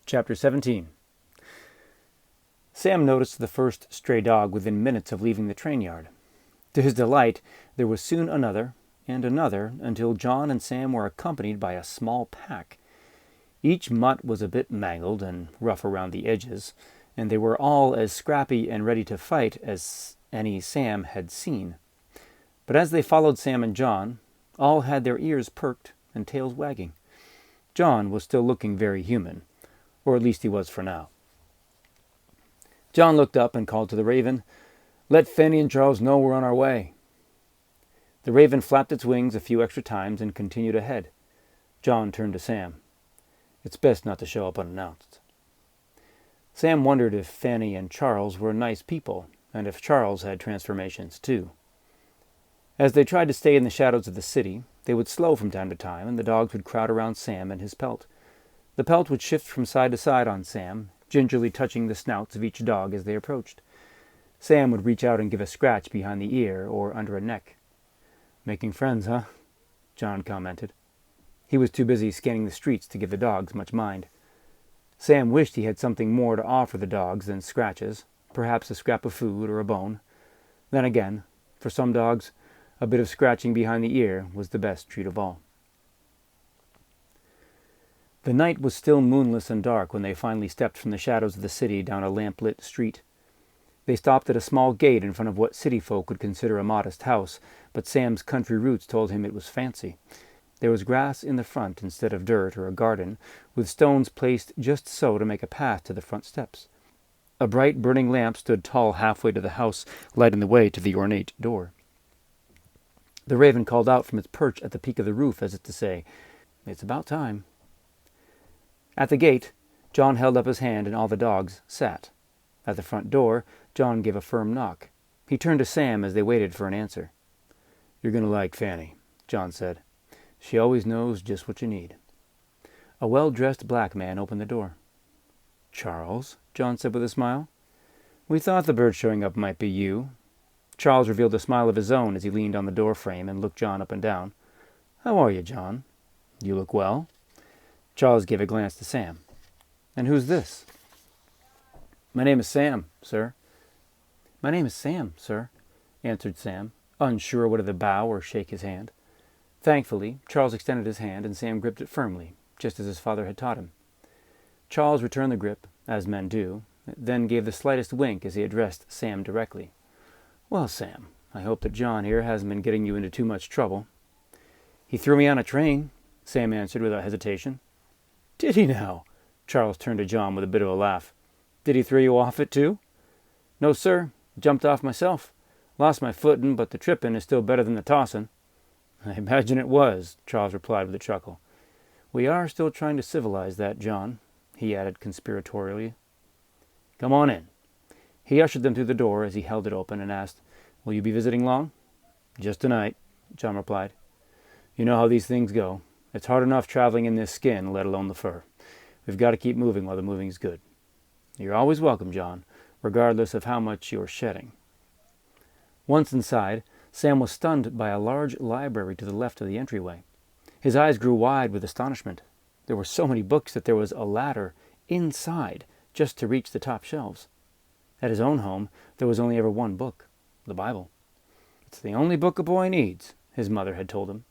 Chapter 17. Sam noticed the first stray dog within minutes of leaving the train yard. To his delight, there was soon another, and another, until John and Sam were accompanied by a small pack. Each mutt was a bit mangled and rough around the edges, and they were all as scrappy and ready to fight as any Sam had seen. But as they followed Sam and John, all had their ears perked and tails wagging. John was still looking very human, or at least he was for now. John looked up and called to the raven, "Let Fanny and Charles know we're on our way." The raven flapped its wings a few extra times and continued ahead. John turned to Sam. "It's best not to show up unannounced." Sam wondered if Fanny and Charles were nice people, and if Charles had transformations too. As they tried to stay in the shadows of the city, they would slow from time to time, and the dogs would crowd around Sam and his pelt. The pelt would shift from side to side on Sam, gingerly touching the snouts of each dog as they approached. Sam would reach out and give a scratch behind the ear or under a neck. "Making friends, huh?" John commented. He was too busy scanning the streets to give the dogs much mind. Sam wished he had something more to offer the dogs than scratches, perhaps a scrap of food or a bone. Then again, for some dogs, a bit of scratching behind the ear was the best treat of all. The night was still moonless and dark when they finally stepped from the shadows of the city down a lamp-lit street. They stopped at a small gate in front of what city folk would consider a modest house, but Sam's country roots told him it was fancy. There was grass in the front instead of dirt or a garden, with stones placed just so to make a path to the front steps. A bright burning lamp stood tall halfway to the house, lighting the way to the ornate door. The raven called out from its perch at the peak of the roof as if to say, "It's about time." At the gate, John held up his hand and all the dogs sat. At the front door, John gave a firm knock. He turned to Sam as they waited for an answer. "You're going to like Fanny," John said. "She always knows just what you need." A well-dressed black man opened the door. "Charles," John said with a smile. "We thought the bird showing up might be you." Charles revealed a smile of his own as he leaned on the door frame and looked John up and down. "How are you, John? You look well." Charles gave a glance to Sam. "And who's this?" "My name is Sam, sir." "My name is Sam, sir," answered Sam, unsure whether to bow or shake his hand. Thankfully, Charles extended his hand, and Sam gripped it firmly, just as his father had taught him. Charles returned the grip, as men do, then gave the slightest wink as he addressed Sam directly. "Well, Sam, I hope that John here hasn't been getting you into too much trouble." "He threw me on a train," Sam answered without hesitation. "Did he now?" Charles turned to John with a bit of a laugh. "Did he throw you off it too?" "No, sir. Jumped off myself. Lost my footing, but the tripping is still better than the tossing." "I imagine it was," Charles replied with a chuckle. "We are still trying to civilize that, John," he added conspiratorially. "Come on in." He ushered them through the door as he held it open and asked, "Will you be visiting long?" "Just tonight," John replied. "You know how these things go. It's hard enough traveling in this skin, let alone the fur. We've got to keep moving while the moving's good." "You're always welcome, John, regardless of how much you're shedding." Once inside, Sam was stunned by a large library to the left of the entryway. His eyes grew wide with astonishment. There were so many books that there was a ladder inside just to reach the top shelves. At his own home, there was only ever one book, the Bible. "It's the only book a boy needs," his mother had told him.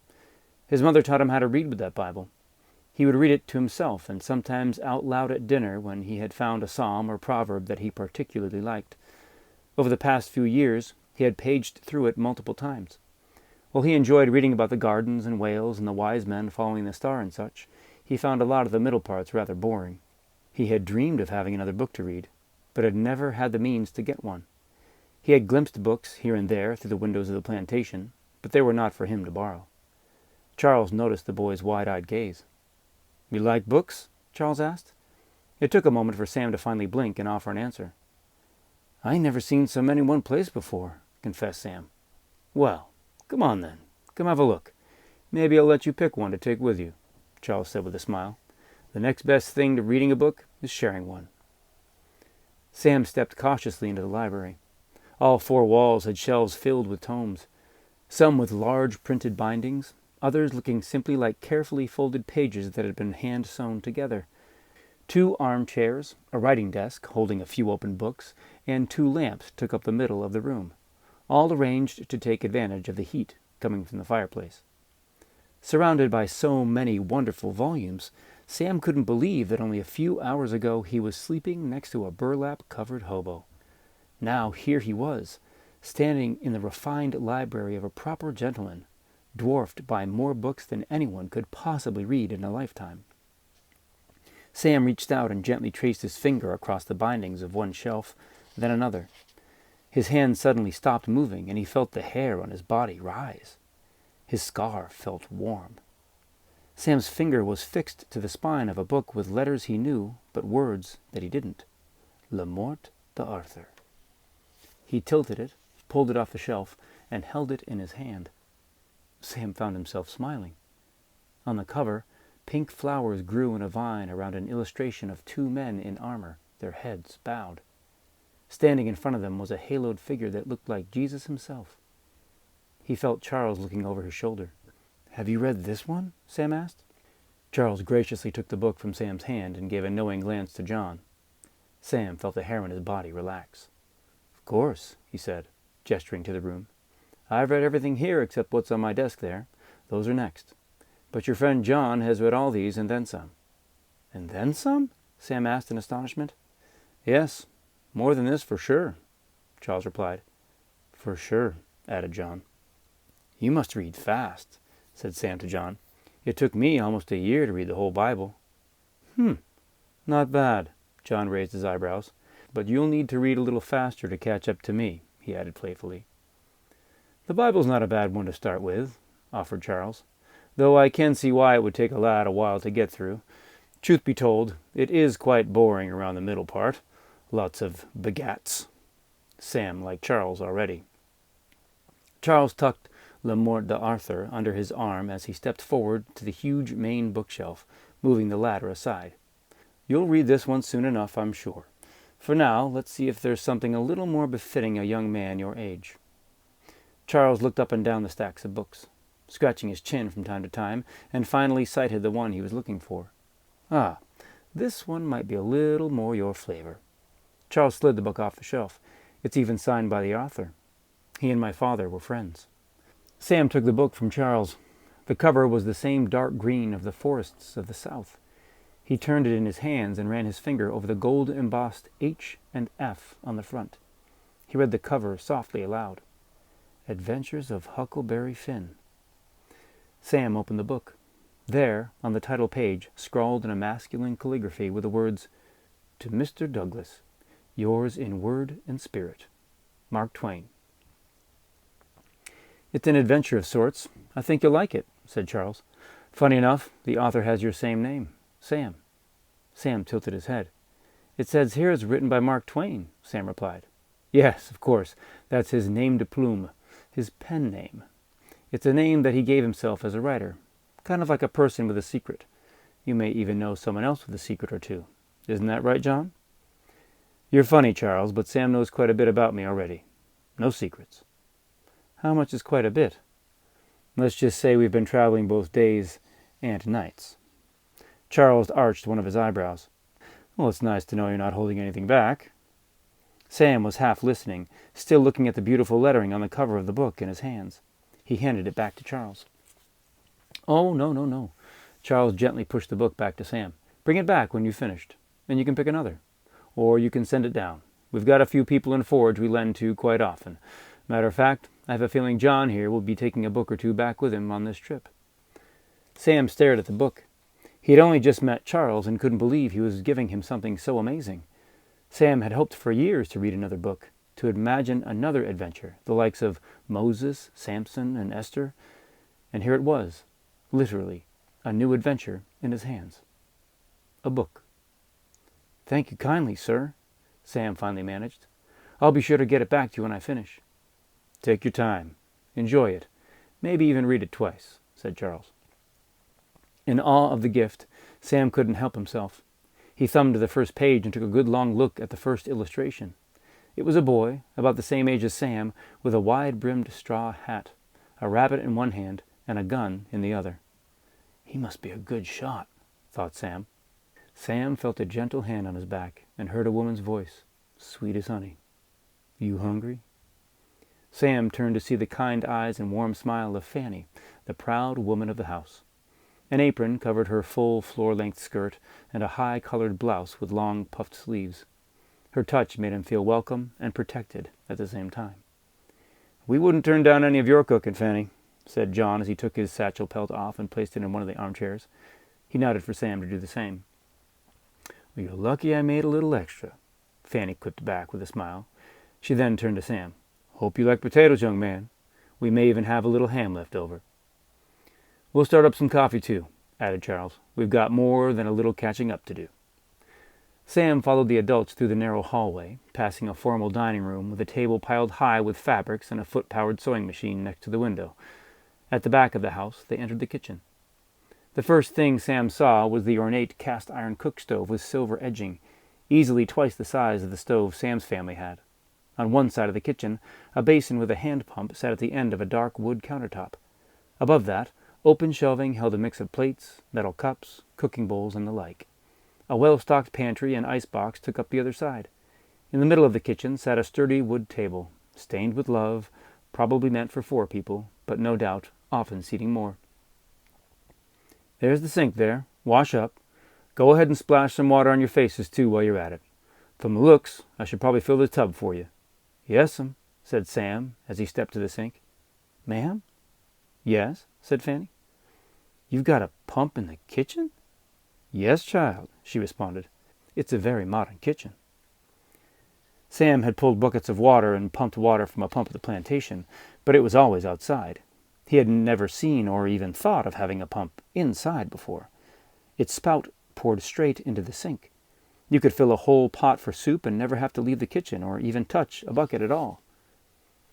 His mother taught him how to read with that Bible. He would read it to himself, and sometimes out loud at dinner when he had found a psalm or proverb that he particularly liked. Over the past few years, he had paged through it multiple times. While he enjoyed reading about the gardens and whales and the wise men following the star and such, he found a lot of the middle parts rather boring. He had dreamed of having another book to read, but had never had the means to get one. He had glimpsed books here and there through the windows of the plantation, but they were not for him to borrow. Charles noticed the boy's wide-eyed gaze. "You like books?" Charles asked. It took a moment for Sam to finally blink and offer an answer. "I ain't never seen so many in one place before," confessed Sam. "Well, come on then. Come have a look. Maybe I'll let you pick one to take with you," Charles said with a smile. "The next best thing to reading a book is sharing one." Sam stepped cautiously into the library. All four walls had shelves filled with tomes, some with large printed bindings, others looking simply like carefully folded pages that had been hand-sewn together. 2 armchairs, a writing desk holding a few open books, and 2 lamps took up the middle of the room, all arranged to take advantage of the heat coming from the fireplace. Surrounded by so many wonderful volumes, Sam couldn't believe that only a few hours ago he was sleeping next to a burlap-covered hobo. Now here he was, standing in the refined library of a proper gentleman, dwarfed by more books than anyone could possibly read in a lifetime. Sam reached out and gently traced his finger across the bindings of one shelf, then another. His hand suddenly stopped moving, and he felt the hair on his body rise. His scar felt warm. Sam's finger was fixed to the spine of a book with letters he knew, but words that he didn't. Le Mort d'Arthur. He tilted it, pulled it off the shelf, and held it in his hand. Sam found himself smiling. On the cover, pink flowers grew in a vine around an illustration of 2 men in armor, their heads bowed. Standing in front of them was a haloed figure that looked like Jesus himself. He felt Charles looking over his shoulder. "Have you read this one?" Sam asked. Charles graciously took the book from Sam's hand and gave a knowing glance to John. Sam felt the hair on his body relax. "Of course," he said, gesturing to the room. "I've read everything here except what's on my desk there. Those are next. But your friend John has read all these and then some." "And then some?" Sam asked in astonishment. "Yes, more than this for sure," Charles replied. "For sure," added John. "You must read fast," said Sam to John. "It took me almost a year to read the whole Bible." Not bad," John raised his eyebrows. "But you'll need to read a little faster to catch up to me," he added playfully. "The Bible's not a bad one to start with," offered Charles, "though I can see why it would take a lad a while to get through. Truth be told, it is quite boring around the middle part. Lots of begats." Sam liked Charles already. Charles tucked Le Mort d'Arthur under his arm as he stepped forward to the huge main bookshelf, moving the ladder aside. "You'll read this one soon enough, I'm sure. For now, let's see if there's something a little more befitting a young man your age." Charles looked up and down the stacks of books, scratching his chin from time to time, and finally sighted the one he was looking for. "Ah, this one might be a little more your flavor." Charles slid the book off the shelf. "It's even signed by the author. He and my father were friends." Sam took the book from Charles. The cover was the same dark green of the forests of the South. He turned it in his hands and ran his finger over the gold-embossed H and F on the front. He read the cover softly aloud. "Adventures of Huckleberry Finn." Sam opened the book. There, on the title page, scrawled in a masculine calligraphy were the words, "To Mr. Douglas, yours in word and spirit, Mark Twain." "It's an adventure of sorts. I think you'll like it," said Charles. "Funny enough, the author has your same name, Sam." Sam tilted his head. "It says here it's written by Mark Twain," Sam replied. "Yes, of course. That's his name de plume, his pen name. It's a name that he gave himself as a writer, kind of like a person with a secret. You may even know someone else with a secret or two. Isn't that right, John?" "You're funny, Charles, but Sam knows quite a bit about me already. No secrets." "How much is quite a bit?" "Let's just say we've been traveling both days and nights." Charles arched one of his eyebrows. "Well, it's nice to know you're not holding anything back." Sam was half listening, still looking at the beautiful lettering on the cover of the book in his hands. He handed it back to Charles. "Oh, no. Charles gently pushed the book back to Sam. "Bring it back when you've finished, and you can pick another. Or you can send it down. We've got a few people in Forge we lend to quite often. Matter of fact, I have a feeling John here will be taking a book or two back with him on this trip." Sam stared at the book. He had only just met Charles and couldn't believe he was giving him something so amazing. Sam had hoped for years to read another book, to imagine another adventure, the likes of Moses, Samson, and Esther. And here it was, literally, a new adventure in his hands. A book. "Thank you kindly, sir," Sam finally managed. "I'll be sure to get it back to you when I finish." "Take your time. Enjoy it. Maybe even read it twice," said Charles. In awe of the gift, Sam couldn't help himself. He thumbed to the first page and took a good long look at the first illustration. It was a boy, about the same age as Sam, with a wide-brimmed straw hat, a rabbit in one hand, and a gun in the other. "He must be a good shot," thought Sam. Sam felt a gentle hand on his back and heard a woman's voice, sweet as honey. "You hungry?" Sam turned to see the kind eyes and warm smile of Fanny, the proud woman of the house. An apron covered her full floor-length skirt and a high-colored blouse with long puffed sleeves. Her touch made him feel welcome and protected at the same time. "We wouldn't turn down any of your cooking, Fanny," said John as he took his satchel pelt off and placed it in one of the armchairs. He nodded for Sam to do the same. "Well, you're lucky I made a little extra," Fanny quipped back with a smile. She then turned to Sam. "Hope you like potatoes, young man. We may even have a little ham left over." "We'll start up some coffee, too," added Charles. "We've got more than a little catching up to do." Sam followed the adults through the narrow hallway, passing a formal dining room with a table piled high with fabrics and a foot-powered sewing machine next to the window. At the back of the house, they entered the kitchen. The first thing Sam saw was the ornate cast-iron cook stove with silver edging, easily twice the size of the stove Sam's family had. On one side of the kitchen, a basin with a hand pump sat at the end of a dark wood countertop. Above that, open shelving held a mix of plates, metal cups, cooking bowls, and the like. A well-stocked pantry and icebox took up the other side. In the middle of the kitchen sat a sturdy wood table, stained with love, probably meant for 4 people, but no doubt often seating more. "There's the sink there. Wash up. Go ahead and splash some water on your faces, too, while you're at it. From the looks, I should probably fill the tub for you." "Yes'm," said Sam as he stepped to the sink. "Ma'am?" "Yes," said Fanny. "You've got a pump in the kitchen?" "Yes, child," she responded. "It's a very modern kitchen." Sam had pulled buckets of water and pumped water from a pump at the plantation, but it was always outside. He had never seen or even thought of having a pump inside before. Its spout poured straight into the sink. You could fill a whole pot for soup and never have to leave the kitchen or even touch a bucket at all.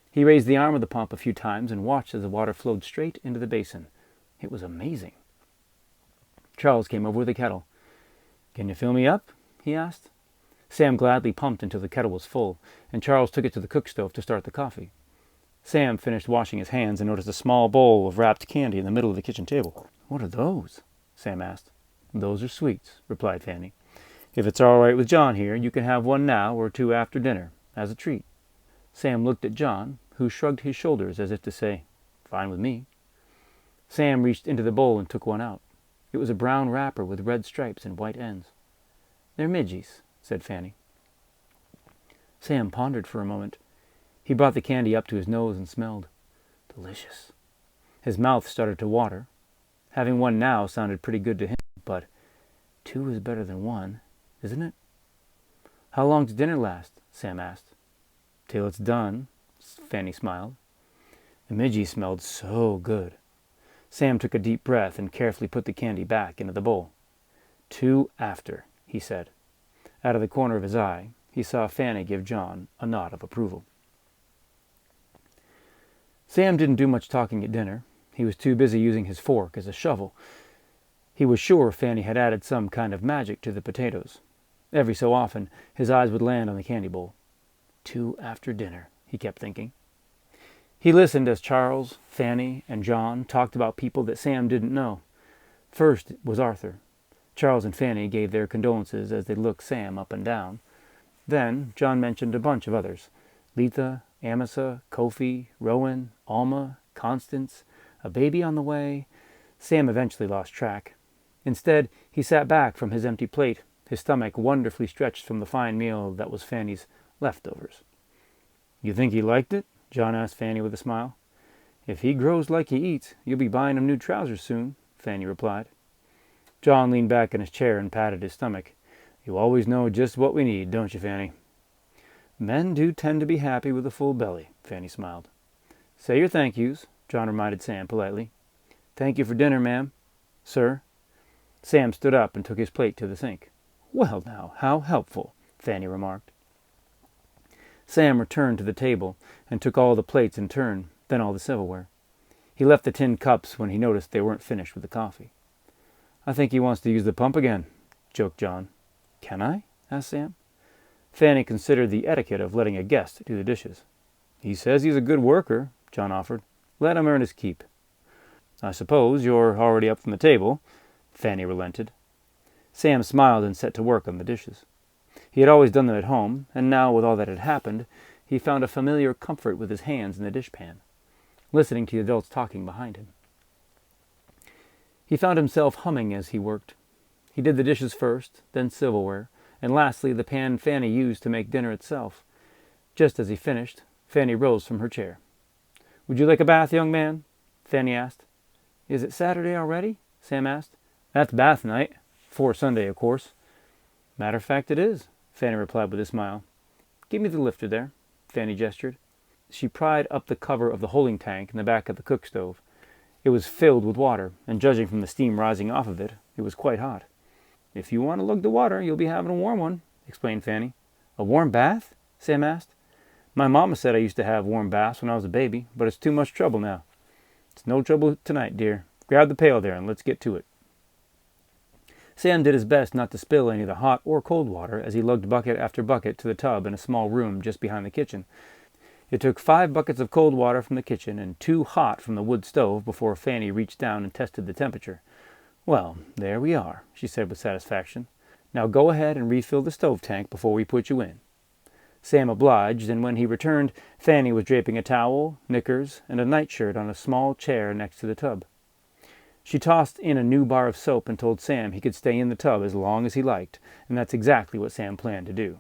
He raised the arm of the pump a few times and watched as the water flowed straight into the basin. It was amazing. Charles came over with a kettle. "Can you fill me up?" he asked. Sam gladly pumped until the kettle was full, and Charles took it to the cook stove to start the coffee. Sam finished washing his hands and noticed a small bowl of wrapped candy in the middle of the kitchen table. "What are those?" Sam asked. "Those are sweets," replied Fanny. "If it's all right with John here, you can have one now or 2 after dinner, as a treat." Sam looked at John, who shrugged his shoulders as if to say, "Fine with me." Sam reached into the bowl and took one out. It was a brown wrapper with red stripes and white ends. "They're midgies," said Fanny. Sam pondered for a moment. He brought the candy up to his nose and smelled. Delicious. His mouth started to water. Having one now sounded pretty good to him, but 2 is better than 1, isn't it? "How long does dinner last?" Sam asked. "Till it's done," Fanny smiled. The midgie smelled so good. Sam took a deep breath and carefully put the candy back into the bowl. 2 after, he said. Out of the corner of his eye, he saw Fanny give John a nod of approval. Sam didn't do much talking at dinner. He was too busy using his fork as a shovel. He was sure Fanny had added some kind of magic to the potatoes. Every so often, his eyes would land on the candy bowl. 2 after dinner, he kept thinking. He listened as Charles, Fanny, and John talked about people that Sam didn't know. First was Arthur. Charles and Fanny gave their condolences as they looked Sam up and down. Then John mentioned a bunch of others. Letha, Amasa, Kofi, Rowan, Alma, Constance, a baby on the way. Sam eventually lost track. Instead, he sat back from his empty plate, his stomach wonderfully stretched from the fine meal that was Fanny's leftovers. "You think he liked it?" John asked Fanny with a smile. "If he grows like he eats, you'll be buying him new trousers soon," Fanny replied. John leaned back in his chair and patted his stomach. "You always know just what we need, don't you, Fanny?" "Men do tend to be happy with a full belly," Fanny smiled. "Say your thank yous," John reminded Sam politely. "Thank you for dinner, ma'am." "Sir." Sam stood up and took his plate to the sink. "Well now, how helpful," Fanny remarked. Sam returned to the table and took all the plates in turn, then all the silverware. He left the tin cups when he noticed they weren't finished with the coffee. "I think he wants to use the pump again," joked John. "Can I?" asked Sam. Fanny considered the etiquette of letting a guest do the dishes. "He says he's a good worker," John offered. "Let him earn his keep." "I suppose you're already up from the table," Fanny relented. Sam smiled and set to work on the dishes. He had always done them at home, and now, with all that had happened, he found a familiar comfort with his hands in the dishpan, listening to the adults talking behind him. He found himself humming as he worked. He did the dishes first, then silverware, and lastly the pan Fanny used to make dinner itself. Just as he finished, Fanny rose from her chair. "Would you like a bath, young man?" Fanny asked. "Is it Saturday already?" Sam asked. "That's bath night. 'Fore Sunday, of course." "Matter of fact, it is," Fanny replied with a smile. "Give me the lifter there," Fanny gestured. She pried up the cover of the holding tank in the back of the cook stove. It was filled with water, and judging from the steam rising off of it, it was quite hot. "If you want to lug the water, you'll be having a warm one," explained Fanny. "A warm bath?" Sam asked. "My mama said I used to have warm baths when I was a baby, but it's too much trouble now." "It's no trouble tonight, dear. Grab the pail there and let's get to it." Sam did his best not to spill any of the hot or cold water as he lugged bucket after bucket to the tub in a small room just behind the kitchen. It took 5 buckets of cold water from the kitchen and 2 hot from the wood stove before Fanny reached down and tested the temperature. "Well, there we are," she said with satisfaction. "Now go ahead and refill the stove tank before we put you in." Sam obliged, and when he returned, Fanny was draping a towel, knickers, and a nightshirt on a small chair next to the tub. She tossed in a new bar of soap and told Sam he could stay in the tub as long as he liked, and that's exactly what Sam planned to do.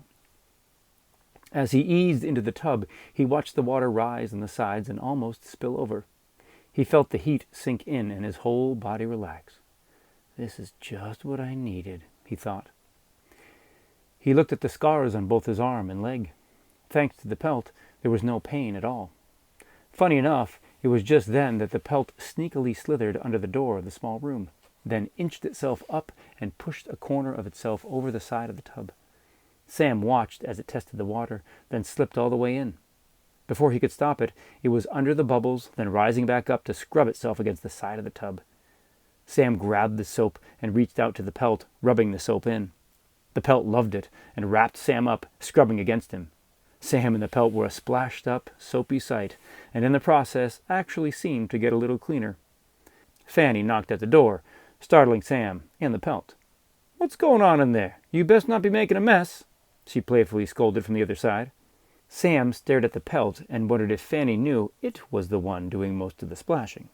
As he eased into the tub, he watched the water rise on the sides and almost spill over. He felt the heat sink in and his whole body relax. "This is just what I needed," he thought. He looked at the scars on both his arm and leg. Thanks to the pelt, there was no pain at all. Funny enough, it was just then that the pelt sneakily slithered under the door of the small room, then inched itself up and pushed a corner of itself over the side of the tub. Sam watched as it tested the water, then slipped all the way in. Before he could stop it, it was under the bubbles, then rising back up to scrub itself against the side of the tub. Sam grabbed the soap and reached out to the pelt, rubbing the soap in. The pelt loved it and wrapped Sam up, scrubbing against him. Sam and the pelt were a splashed-up, soapy sight, and in the process actually seemed to get a little cleaner. Fanny knocked at the door, startling Sam and the pelt. "What's going on in there? You best not be making a mess," she playfully scolded from the other side. Sam stared at the pelt and wondered if Fanny knew it was the one doing most of the splashing.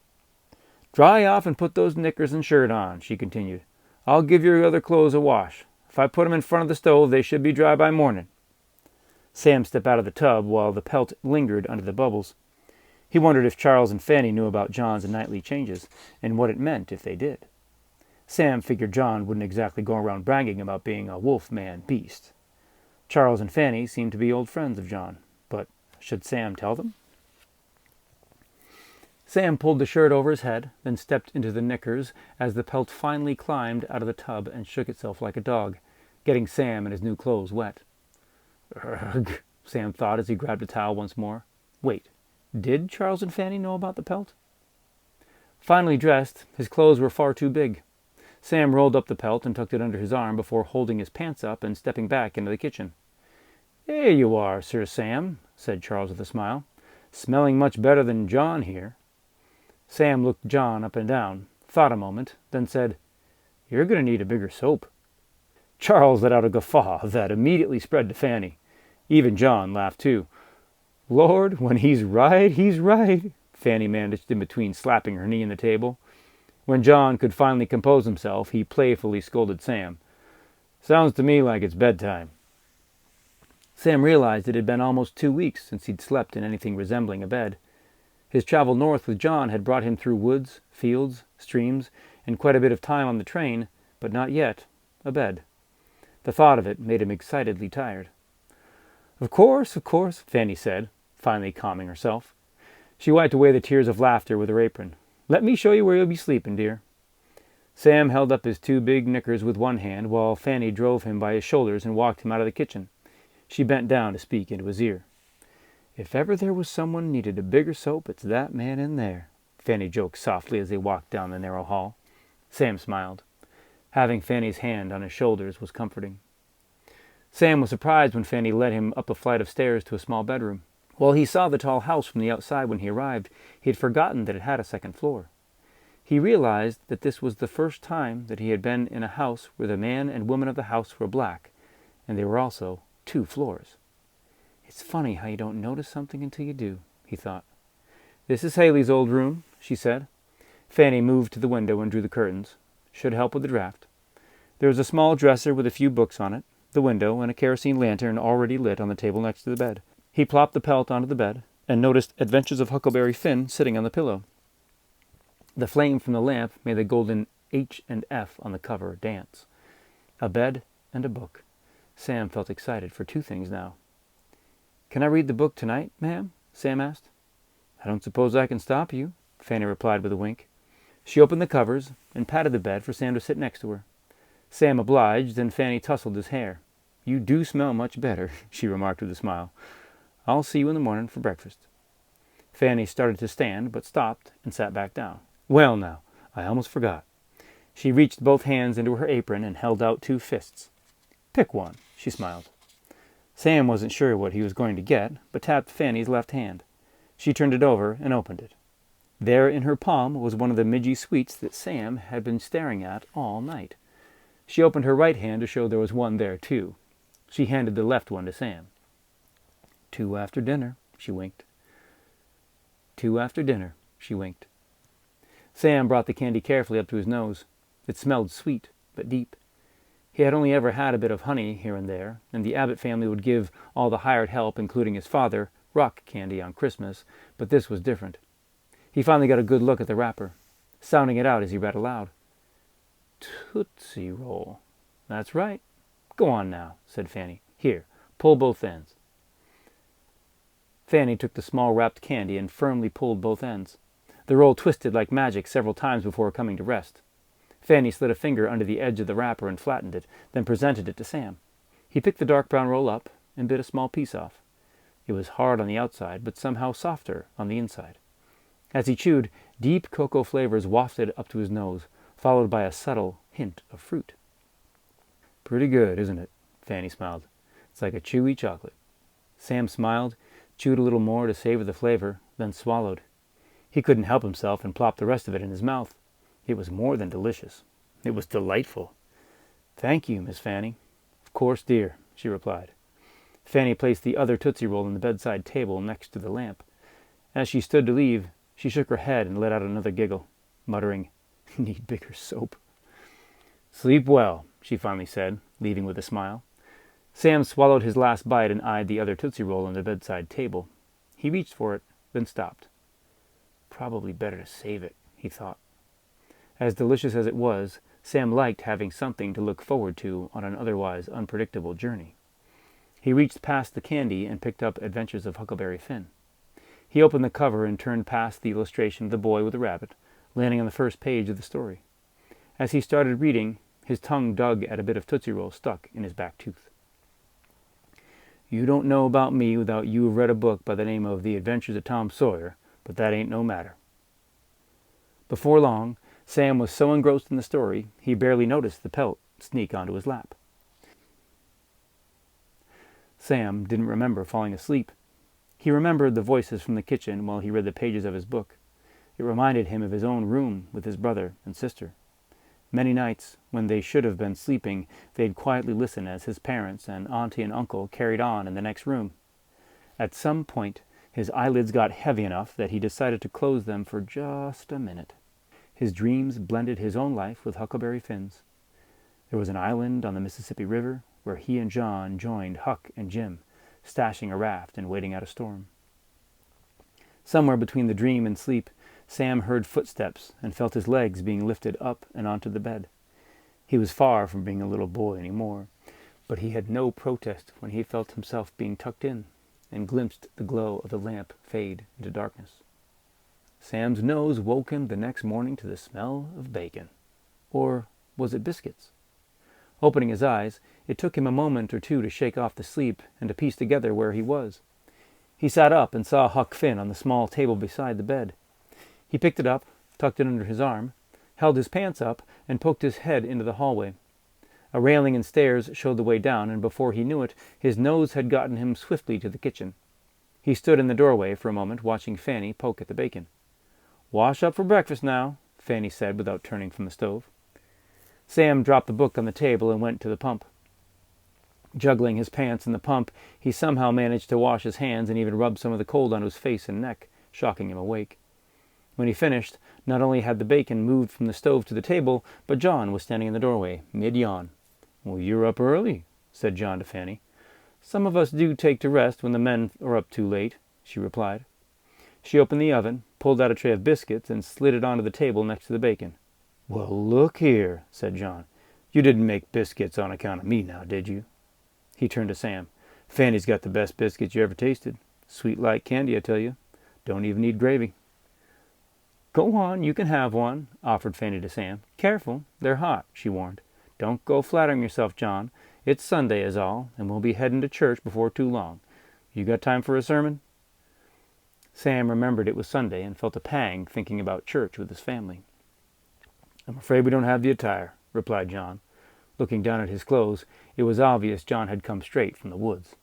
"Dry off and put those knickers and shirt on," she continued. "I'll give your other clothes a wash. If I put them in front of the stove, they should be dry by morning." Sam stepped out of the tub while the pelt lingered under the bubbles. He wondered if Charles and Fanny knew about John's nightly changes, and what it meant if they did. Sam figured John wouldn't exactly go around bragging about being a wolf-man-beast. Charles and Fanny seemed to be old friends of John, but should Sam tell them? Sam pulled the shirt over his head, then stepped into the knickers as the pelt finally climbed out of the tub and shook itself like a dog, getting Sam and his new clothes wet. "Ugh," Sam thought as he grabbed a towel once more. Wait, did Charles and Fanny know about the pelt? Finally dressed, his clothes were far too big. Sam rolled up the pelt and tucked it under his arm before holding his pants up and stepping back into the kitchen. "There you are, Sir Sam," said Charles with a smile. "Smelling much better than John here." Sam looked John up and down, thought a moment, then said, "You're going to need a bigger soap." Charles let out a guffaw that immediately spread to Fanny. Even John laughed too. "Lord, when he's right, Fanny managed in between slapping her knee on the table. When John could finally compose himself, he playfully scolded Sam. "Sounds to me like it's bedtime." Sam realized it had been almost 2 weeks since he'd slept in anything resembling a bed. His travel north with John had brought him through woods, fields, streams, and quite a bit of time on the train, but not yet a bed. The thought of it made him excitedly tired. Of course, Fanny said, finally calming herself. She wiped away the tears of laughter with her apron. "Let me show you where you'll be sleeping, dear." Sam held up his 2 big knickers with one hand while Fanny drove him by his shoulders and walked him out of the kitchen. She bent down to speak into his ear. "If ever there was someone needed a bigger soap, it's that man in there," Fanny joked softly as they walked down the narrow hall. Sam smiled. Having Fanny's hand on his shoulders was comforting. Sam was surprised when Fanny led him up a flight of stairs to a small bedroom. While he saw the tall house from the outside when he arrived, he had forgotten that it had a second floor. He realized that this was the first time that he had been in a house where the man and woman of the house were black, and there were also 2 floors. It's funny how you don't notice something until you do, he thought. This is Haley's old room, she said. Fanny moved to the window and drew the curtains. Should help with the draft. There was a small dresser with a few books on it, the window, and a kerosene lantern already lit on the table next to the bed. He plopped the pelt onto the bed and noticed Adventures of Huckleberry Finn sitting on the pillow. The flame from the lamp made the golden H and F on the cover dance. A bed and a book. Sam felt excited for 2 things now. "Can I read the book tonight, ma'am?" Sam asked. "I don't suppose I can stop you," Fanny replied with a wink. She opened the covers and patted the bed for Sam to sit next to her. Sam obliged, and Fanny tousled his hair. "You do smell much better," she remarked with a smile. "I'll see you in the morning for breakfast." Fanny started to stand, but stopped and sat back down. "Well now, I almost forgot." She reached both hands into her apron and held out 2 fists. "Pick one," she smiled. Sam wasn't sure what he was going to get, but tapped Fanny's left hand. She turned it over and opened it. There in her palm was one of the midgy sweets that Sam had been staring at all night. She opened her right hand to show there was one there, too. She handed the left one to Sam. "2 after dinner," she winked. "2 after dinner," she winked. Sam brought the candy carefully up to his nose. It smelled sweet, but deep. He had only ever had a bit of honey here and there, and the Abbott family would give all the hired help, including his father, rock candy on Christmas, but this was different. He finally got a good look at the wrapper, sounding it out as he read aloud. "Tootsie Roll. That's right. Go on now," said Fanny. "Here, pull both ends." Fanny took the small wrapped candy and firmly pulled both ends. The roll twisted like magic several times before coming to rest. Fanny slid a finger under the edge of the wrapper and flattened it, then presented it to Sam. He picked the dark brown roll up and bit a small piece off. It was hard on the outside, but somehow softer on the inside. As he chewed, deep cocoa flavors wafted up to his nose, followed by a subtle hint of fruit. "Pretty good, isn't it?" Fanny smiled. "It's like a chewy chocolate." Sam smiled, chewed a little more to savor the flavor, then swallowed. He couldn't help himself and plopped the rest of it in his mouth. It was more than delicious. It was delightful. "Thank you, Miss Fanny." "Of course, dear," she replied. Fanny placed the other Tootsie Roll on the bedside table next to the lamp. As she stood to leave, she shook her head and let out another giggle, muttering, "Need bigger soap." "Sleep well," she finally said, leaving with a smile. Sam swallowed his last bite and eyed the other Tootsie Roll on the bedside table. He reached for it, then stopped. Probably better to save it, he thought. As delicious as it was, Sam liked having something to look forward to on an otherwise unpredictable journey. He reached past the candy and picked up Adventures of Huckleberry Finn. He opened the cover and turned past the illustration of the boy with the rabbit, landing on the first page of the story. As he started reading, his tongue dug at a bit of Tootsie Roll stuck in his back tooth. "You don't know about me without you have read a book by the name of The Adventures of Tom Sawyer, but that ain't no matter." Before long, Sam was so engrossed in the story, he barely noticed the pelt sneak onto his lap. Sam didn't remember falling asleep. He remembered the voices from the kitchen while he read the pages of his book. It reminded him of his own room with his brother and sister. Many nights, when they should have been sleeping, they'd quietly listen as his parents and auntie and uncle carried on in the next room. At some point, his eyelids got heavy enough that he decided to close them for just a minute. His dreams blended his own life with Huckleberry Finn's. There was an island on the Mississippi River where he and John joined Huck and Jim, stashing a raft and waiting out a storm. Somewhere between the dream and sleep, Sam heard footsteps and felt his legs being lifted up and onto the bed. He was far from being a little boy anymore, but he had no protest when he felt himself being tucked in and glimpsed the glow of the lamp fade into darkness. Sam's nose woke him the next morning to the smell of bacon. Or was it biscuits? Opening his eyes, it took him a moment or two to shake off the sleep and to piece together where he was. He sat up and saw Huck Finn on the small table beside the bed. He picked it up, tucked it under his arm, held his pants up, and poked his head into the hallway. A railing and stairs showed the way down, and before he knew it, his nose had gotten him swiftly to the kitchen. He stood in the doorway for a moment, watching Fanny poke at the bacon. "Wash up for breakfast now," Fanny said without turning from the stove. Sam dropped the book on the table and went to the pump. Juggling his pants in the pump, he somehow managed to wash his hands and even rub some of the cold onto his face and neck, shocking him awake. When he finished, not only had the bacon moved from the stove to the table, but John was standing in the doorway, mid-yawn. "Well, you're up early," said John to Fanny. "Some of us do take to rest when the men are up too late," she replied. She opened the oven, pulled out a tray of biscuits, and slid it onto the table next to the bacon. "Well, look here," said John. "You didn't make biscuits on account of me now, did you?" He turned to Sam. "Fanny's got the best biscuits you ever tasted. Sweet like candy, I tell you. Don't even need gravy." "Go on, you can have one," offered Fanny to Sam. "Careful, they're hot," she warned. "Don't go flattering yourself, John. It's Sunday is all, and we'll be heading to church before too long. You got time for a sermon?" Sam remembered it was Sunday and felt a pang thinking about church with his family. "I'm afraid we don't have the attire," replied John. Looking down at his clothes, it was obvious John had come straight from the woods.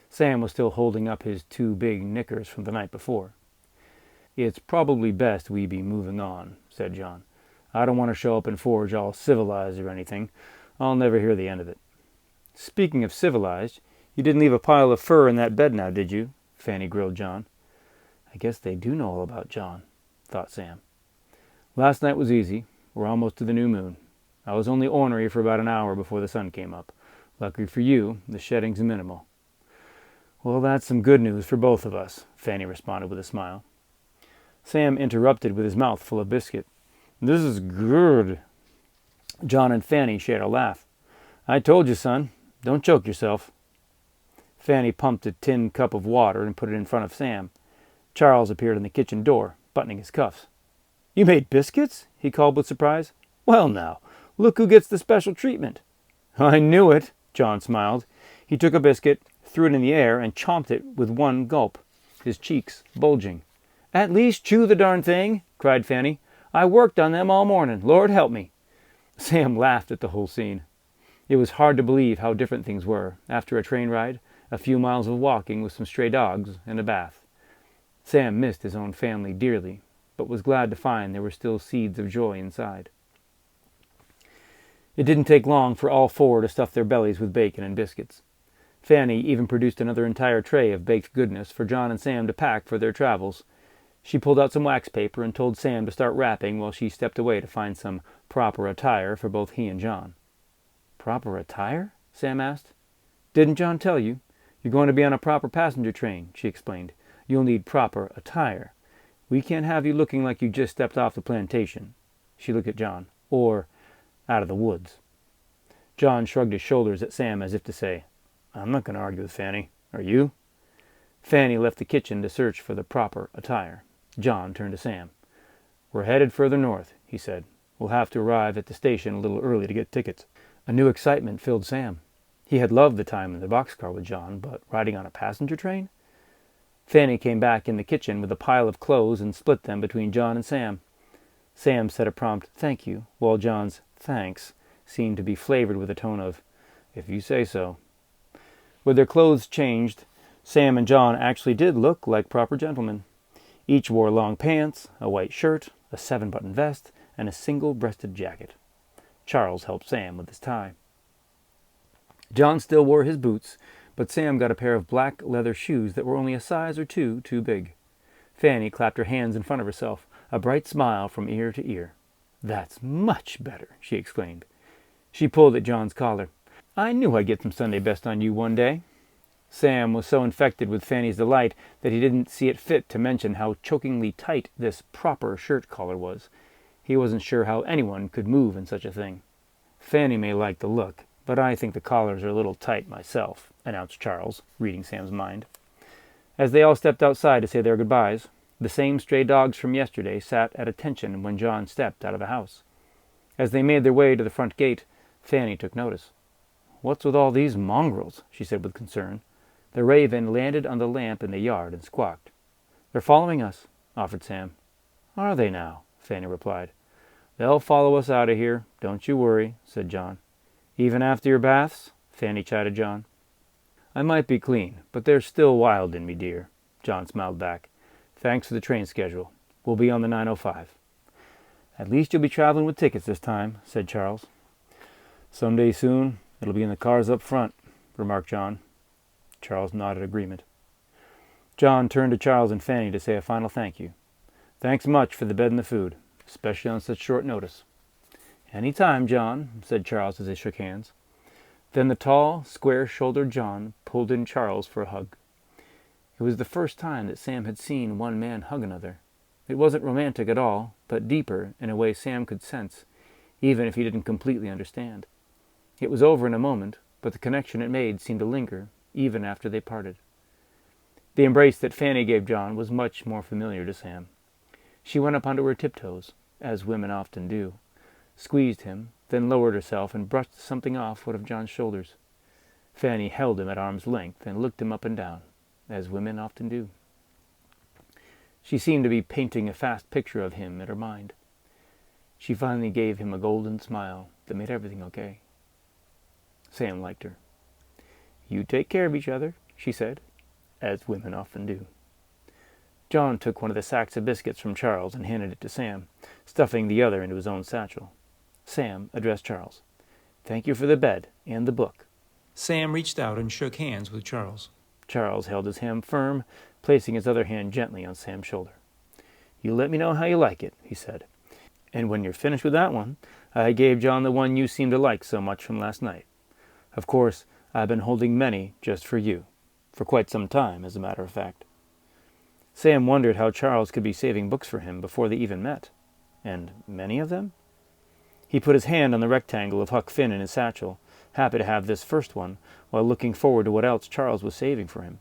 Sam was still holding up his 2 big knickers from the night before. "It's probably best we be moving on," said John. "I don't want to show up in Forge all civilized or anything. I'll never hear the end of it." "Speaking of civilized, you didn't leave a pile of fur in that bed now, did you?" Fanny grilled John. "I guess they do know all about John," thought Sam. "Last night was easy. We're almost to the new moon. I was only ornery for about an hour before the sun came up. Lucky for you, the shedding's minimal." "Well, that's some good news for both of us," Fanny responded with a smile. Sam interrupted with his mouth full of biscuit. "This is good." John and Fanny shared a laugh. "I told you, son. Don't choke yourself." Fanny pumped a tin cup of water and put it in front of Sam. Charles appeared in the kitchen door, buttoning his cuffs. "You made biscuits?" he called with surprise. "Well now, look who gets the special treatment." "I knew it," John smiled. He took a biscuit, threw it in the air, and chomped it with one gulp, his cheeks bulging. "At least chew the darn thing," cried Fanny. "I worked on them all morning. Lord help me." Sam laughed at the whole scene. It was hard to believe how different things were, after a train ride, a few miles of walking with some stray dogs, and a bath. Sam missed his own family dearly, but was glad to find there were still seeds of joy inside. It didn't take long for all 4 to stuff their bellies with bacon and biscuits. Fanny even produced another entire tray of baked goodness for John and Sam to pack for their travels. She pulled out some wax paper and told Sam to start wrapping while she stepped away to find some proper attire for both he and John. "Proper attire?" Sam asked. "Didn't John tell you? You're going to be on a proper passenger train," she explained. "You'll need proper attire. We can't have you looking like you just stepped off the plantation." She looked at John. "Or out of the woods." John shrugged his shoulders at Sam as if to say, "I'm not going to argue with Fanny. Are you?" Fanny left the kitchen to search for the proper attire. John turned to Sam. "We're headed further north," he said. "We'll have to arrive at the station a little early to get tickets." A new excitement filled Sam. He had loved the time in the boxcar with John, but riding on a passenger train? Fanny came back in the kitchen with a pile of clothes and split them between John and Sam. Sam said a prompt "thank you," while John's "thanks" seemed to be flavored with a tone of "if you say so." With their clothes changed, Sam and John actually did look like proper gentlemen. Each wore long pants, a white shirt, a 7-button vest, and a single-breasted jacket. Charles helped Sam with his tie. John still wore his boots, but Sam got a pair of black leather shoes that were only a size or 2 too big. Fanny clapped her hands in front of herself, a bright smile from ear to ear. "That's much better," she exclaimed. She pulled at John's collar. "I knew I'd get some Sunday best on you one day." Sam was so infected with Fanny's delight that he didn't see it fit to mention how chokingly tight this proper shirt collar was. He wasn't sure how anyone could move in such a thing. "Fanny may like the look, but I think the collars are a little tight myself," announced Charles, reading Sam's mind. As they all stepped outside to say their goodbyes, the same stray dogs from yesterday sat at attention when John stepped out of the house. As they made their way to the front gate, Fanny took notice. "What's with all these mongrels?" she said with concern. The raven landed on the lamp in the yard and squawked. "They're following us," offered Sam. "Are they now?" Fanny replied. "They'll follow us out of here. Don't you worry," said John. "Even after your baths?" Fanny chided John. "I might be clean, but they're still wild in me, dear." John smiled back. "Thanks for the train schedule. We'll be on the 9:05. At least you'll be traveling with tickets this time, said Charles. Someday soon, it'll be in the cars up front, remarked John. Charles nodded agreement. John turned to Charles and Fanny to say a final thank you. Thanks much for the bed and the food, especially on such short notice. Any time, John, said Charles as they shook hands. Then the tall, square-shouldered John pulled in Charles for a hug. It was the first time that Sam had seen one man hug another. It wasn't romantic at all, but deeper in a way Sam could sense, even if he didn't completely understand. It was over in a moment, but the connection it made seemed to linger, even after they parted. The embrace that Fanny gave John was much more familiar to Sam. She went up onto her tiptoes, as women often do, squeezed him, then lowered herself and brushed something off one of John's shoulders. Fanny held him at arm's length and looked him up and down, as women often do. She seemed to be painting a fast picture of him in her mind. She finally gave him a golden smile that made everything okay. Sam liked her. You take care of each other, she said, as women often do. John took one of the sacks of biscuits from Charles and handed it to Sam, stuffing the other into his own satchel. Sam addressed Charles. Thank you for the bed and the book. Sam reached out and shook hands with Charles. Charles held his hand firm, placing his other hand gently on Sam's shoulder. You let me know how you like it, he said. And when you're finished with that one, I gave John the one you seem to like so much from last night. Of course, I've been holding many just for you. For quite some time, as a matter of fact. Sam wondered how Charles could be saving books for him before they even met. And many of them? He put his hand on the rectangle of Huck Finn in his satchel, happy to have this first one, while looking forward to what else Charles was saving for him.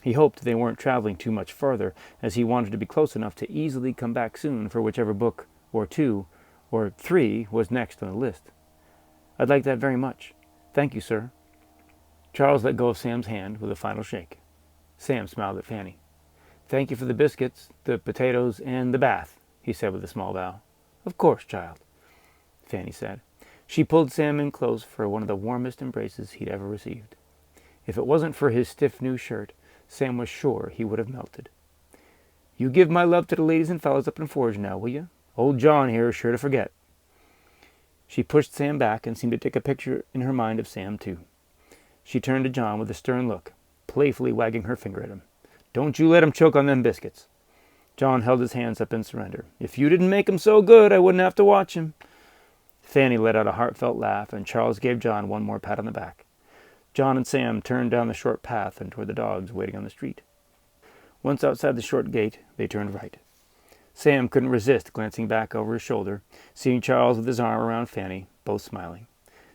He hoped they weren't traveling too much farther, as he wanted to be close enough to easily come back soon for whichever book, or 2, or 3 was next on the list. I'd like that very much. Thank you, sir. Charles let go of Sam's hand with a final shake. Sam smiled at Fanny. Thank you for the biscuits, the potatoes, and the bath, he said with a small bow. Of course, child, Fanny said. She pulled Sam in close for one of the warmest embraces he'd ever received. If it wasn't for his stiff new shirt, Sam was sure he would have melted. You give my love to the ladies and fellows up in Forge now, will you? Old John here is sure to forget. She pushed Sam back and seemed to take a picture in her mind of Sam, too. She turned to John with a stern look, playfully wagging her finger at him. Don't you let him choke on them biscuits. John held his hands up in surrender. If you didn't make him so good, I wouldn't have to watch him. Fanny let out a heartfelt laugh, and Charles gave John one more pat on the back. John and Sam turned down the short path and toward the dogs waiting on the street. Once outside the short gate, they turned right. Sam couldn't resist glancing back over his shoulder, seeing Charles with his arm around Fanny, both smiling.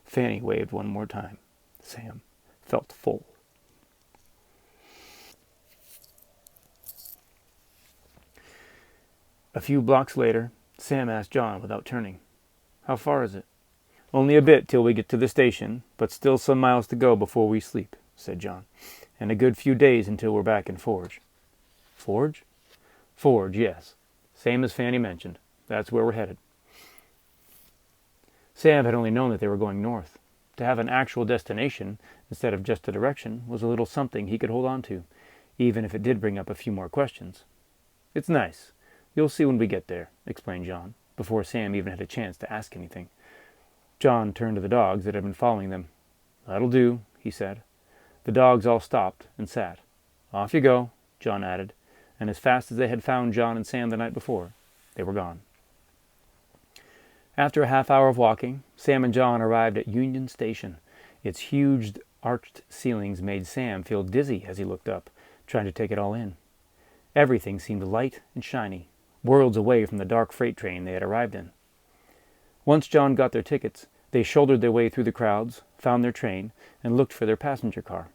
Fanny waved one more time. Sam felt full. A few blocks later, Sam asked John without turning, How far is it? Only a bit till we get to the station, but still some miles to go before we sleep, said John, and a good few days until we're back in Forge. Forge? Forge, yes. Same as Fanny mentioned. That's where we're headed. Sam had only known that they were going north. To have an actual destination, instead of just a direction, was a little something he could hold on to, even if it did bring up a few more questions. It's nice. You'll see when we get there, explained John, before Sam even had a chance to ask anything. John turned to the dogs that had been following them. That'll do, he said. The dogs all stopped and sat. Off you go, John added, and as fast as they had found John and Sam the night before, they were gone. After a half-hour of walking, Sam and John arrived at Union Station. Its huge arched ceilings made Sam feel dizzy as he looked up, trying to take it all in. Everything seemed light and shiny, worlds away from the dark freight train they had arrived in. Once John got their tickets, they shouldered their way through the crowds, found their train, and looked for their passenger car.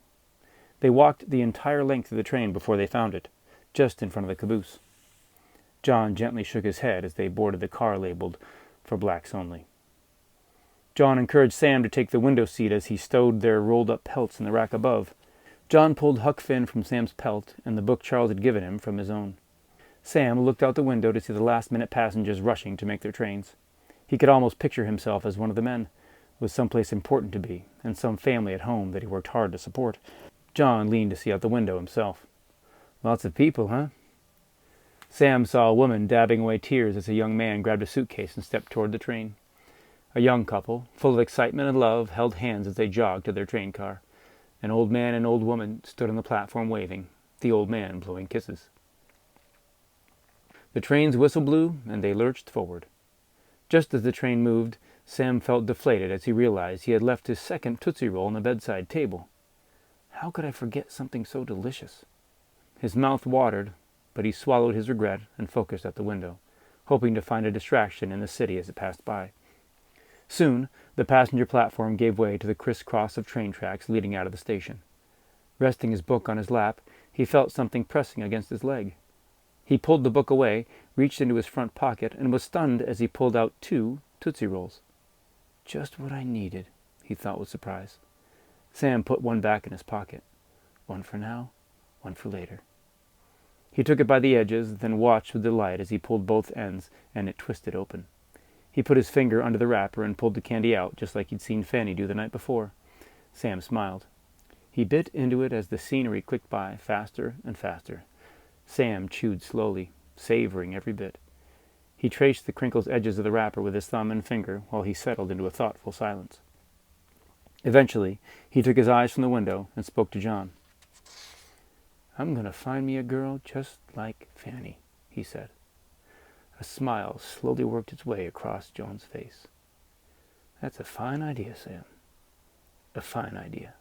They walked the entire length of the train before they found it, just in front of the caboose. John gently shook his head as they boarded the car labeled for blacks only. John encouraged Sam to take the window seat as he stowed their rolled-up pelts in the rack above. John pulled Huck Finn from Sam's pelt and the book Charles had given him from his own. Sam looked out the window to see the last-minute passengers rushing to make their trains. He could almost picture himself as one of the men, with someplace important to be, and some family at home that he worked hard to support. John leaned to see out the window himself. Lots of people, huh? Sam saw a woman dabbing away tears as a young man grabbed a suitcase and stepped toward the train. A young couple, full of excitement and love, held hands as they jogged to their train car. An old man and old woman stood on the platform waving, the old man blowing kisses. The train's whistle blew, and they lurched forward. Just as the train moved, Sam felt deflated as he realized he had left his second Tootsie Roll on the bedside table. How could I forget something so delicious? His mouth watered, but he swallowed his regret and focused at the window, hoping to find a distraction in the city as it passed by. Soon, the passenger platform gave way to the crisscross of train tracks leading out of the station. Resting his book on his lap, he felt something pressing against his leg. He pulled the book away, reached into his front pocket, and was stunned as he pulled out 2 Tootsie Rolls. Just what I needed, he thought with surprise. Sam put one back in his pocket. One for now, one for later. He took it by the edges, then watched with delight as he pulled both ends, and it twisted open. He put his finger under the wrapper and pulled the candy out, just like he'd seen Fanny do the night before. Sam smiled. He bit into it as the scenery clicked by, faster and faster. Sam chewed slowly, savoring every bit. He traced the crinkled edges of the wrapper with his thumb and finger while he settled into a thoughtful silence. Eventually, he took his eyes from the window and spoke to John. "I'm going to find me a girl just like Fanny," he said. A smile slowly worked its way across John's face. "That's a fine idea, Sam. A fine idea."